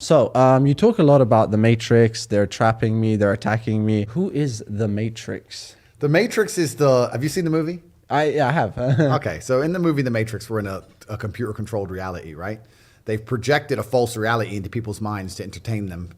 So, you talk a lot about the Matrix. They're trapping me. They're attacking me. Who is the Matrix? The Matrix is the. Have you seen the movie? I have. Okay, so in the movie The Matrix, we're in a computer-controlled reality, right? They've projected a false reality into people's minds to entertain them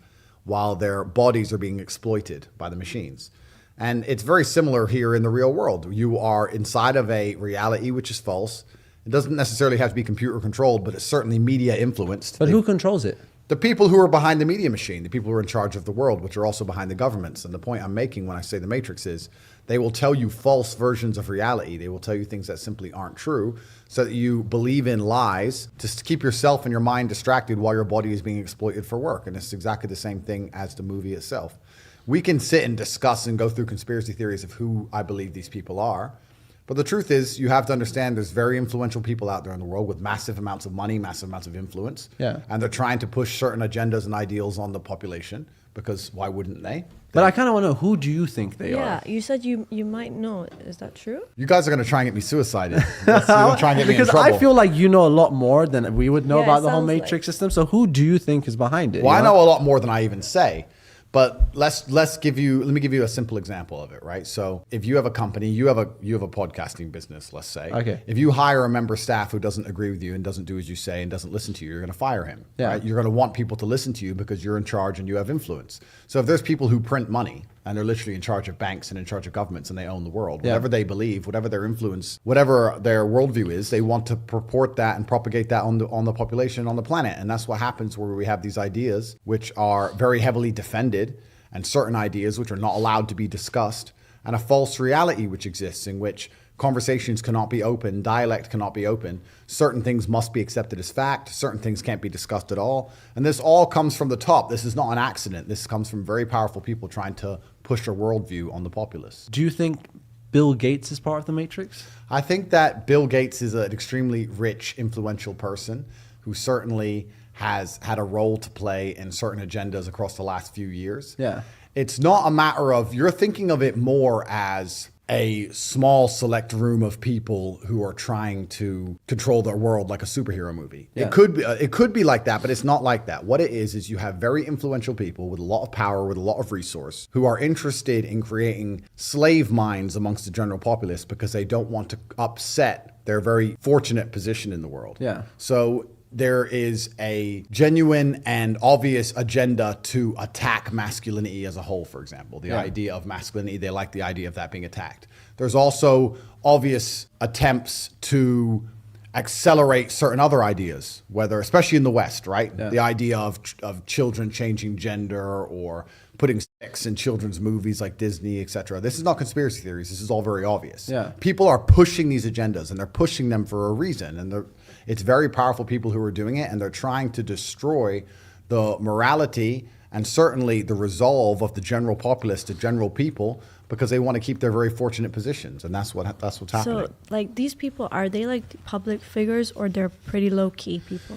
while their bodies are being exploited by the machines. And it's very similar here in the real world. You are inside of a reality which is false. It doesn't necessarily have to be computer-controlled, but it's certainly media influenced. But who controls it? The people who are behind the media machine, the people who are in charge of the world, which are also behind the governments. And the point I'm making when I say the Matrix is they will tell you false versions of reality. They will tell you things that simply aren't true so that you believe in lies just to keep yourself and your mind distracted while your body is being exploited for work. And it's exactly the same thing as the movie itself. We can sit and discuss and go through conspiracy theories of who I believe these people are. But the truth is, you have to understand there's very influential people out there in the world with massive amounts of money, massive amounts of influence. Yeah. And they're trying to push certain agendas and ideals on the population because why wouldn't they? But I kind of want to know, who do you think they are? Yeah, you said you might know. Is that true? You guys are going to try and get me suicided. You're going to try and get me in Because trouble. I feel like you know a lot more than we would know Yeah, about it the whole sounds Matrix like- system. So who do you think is behind it? Well, you I know a lot more than I even say. But let me give you a simple example of it, right? So if you have a company, you have a podcasting business, let's say. Okay. If you hire a member of staff who doesn't agree with you and doesn't do as you say and doesn't listen to you, you're going to fire him. Yeah. Right? You're going to want people to listen to you because you're in charge and you have influence. So if there's people who print money and they're literally in charge of banks and in charge of governments and they own the world, Yeah. whatever they believe, whatever their influence, whatever their worldview is, they want to purport that and propagate that on the population, on the planet. And that's what happens where we have these ideas which are very heavily defended, and certain ideas which are not allowed to be discussed, and a false reality which exists in which conversations cannot be open, dialect cannot be open, certain things must be accepted as fact, certain things can't be discussed at all. And this all comes from the top. This is not an accident. This comes from very powerful people trying to push a worldview on the populace. Do you think Bill Gates is part of the Matrix? I think that Bill Gates is an extremely rich, influential person who certainly has had a role to play in certain agendas across the last few years. Yeah. It's not a matter of, you're thinking of it more as a small select room of people who are trying to control their world like a superhero movie. Yeah. It could be like that, but it's not like that. What it is you have very influential people with a lot of power, with a lot of resource, who are interested in creating slave minds amongst the general populace because they don't want to upset their very fortunate position in the world. Yeah. So there is a genuine and obvious agenda to attack masculinity as a whole, for example. The idea of masculinity, they like the idea of that being attacked. There's also obvious attempts to accelerate certain other ideas, whether, especially in the West, right? Yeah. The idea of children changing gender or putting sex in children's movies like Disney, etc. This is not conspiracy theories. This is all very obvious. Yeah. People are pushing these agendas and they're pushing them for a reason. And it's very powerful people who are doing it, and they're trying to destroy the morality and certainly the resolve of the general populace, the general people, because they want to keep their very fortunate positions. And that's what's happening. So, like, these people, are they like public figures or they're pretty low key people?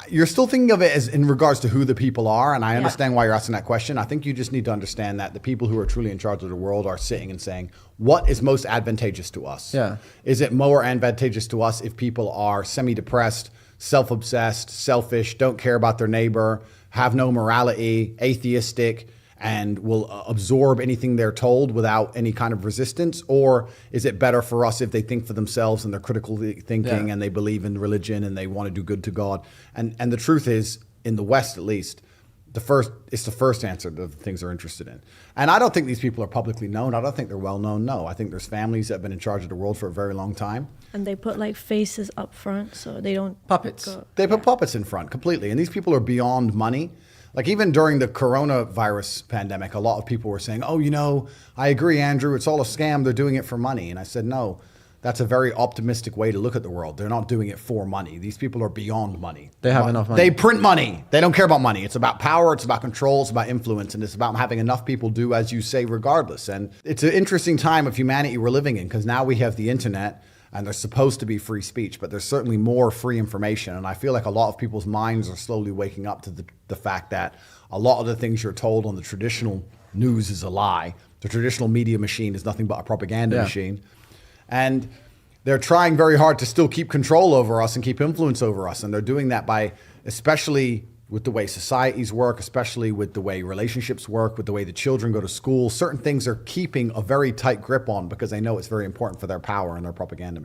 You're still thinking of it as in regards to who the people are, and I Yeah. understand why you're asking that question. I think you just need to understand that the people who are truly in charge of the world are sitting and saying, what is most advantageous to us? Yeah. Is it more advantageous to us if people are semi-depressed, self-obsessed, selfish, don't care about their neighbor, have no morality, atheistic, and will absorb anything they're told without any kind of resistance? Or is it better for us if they think for themselves and they're critically thinking Yeah. and they believe in religion and they want to do good to God? And the truth is, in the West at least, it's the first answer to the things they're interested in. And I don't think these people are publicly known. I don't think they're well known, no. I think there's families that have been in charge of the world for a very long time. And they put like faces up front so they don't Puppets. They put puppets in front completely. And these people are beyond money. Like even during the coronavirus pandemic, a lot of people were saying, oh, I agree, Andrew, it's all a scam. They're doing it for money. And I said, no, that's a very optimistic way to look at the world. They're not doing it for money. These people are beyond money. They have enough money. They print money. They don't care about money. It's about power. It's about control. It's about influence. And it's about having enough people do as you say regardless. And it's an interesting time of humanity we're living in because now we have the internet. And there's supposed to be free speech, but there's certainly more free information. And I feel like a lot of people's minds are slowly waking up to the fact that a lot of the things you're told on the traditional news is a lie. The traditional media machine is nothing but a propaganda machine. And they're trying very hard to still keep control over us and keep influence over us. And they're doing that by especially with the way societies work, especially with the way relationships work, with the way the children go to school. Certain things they're keeping a very tight grip on because they know it's very important for their power and their propaganda.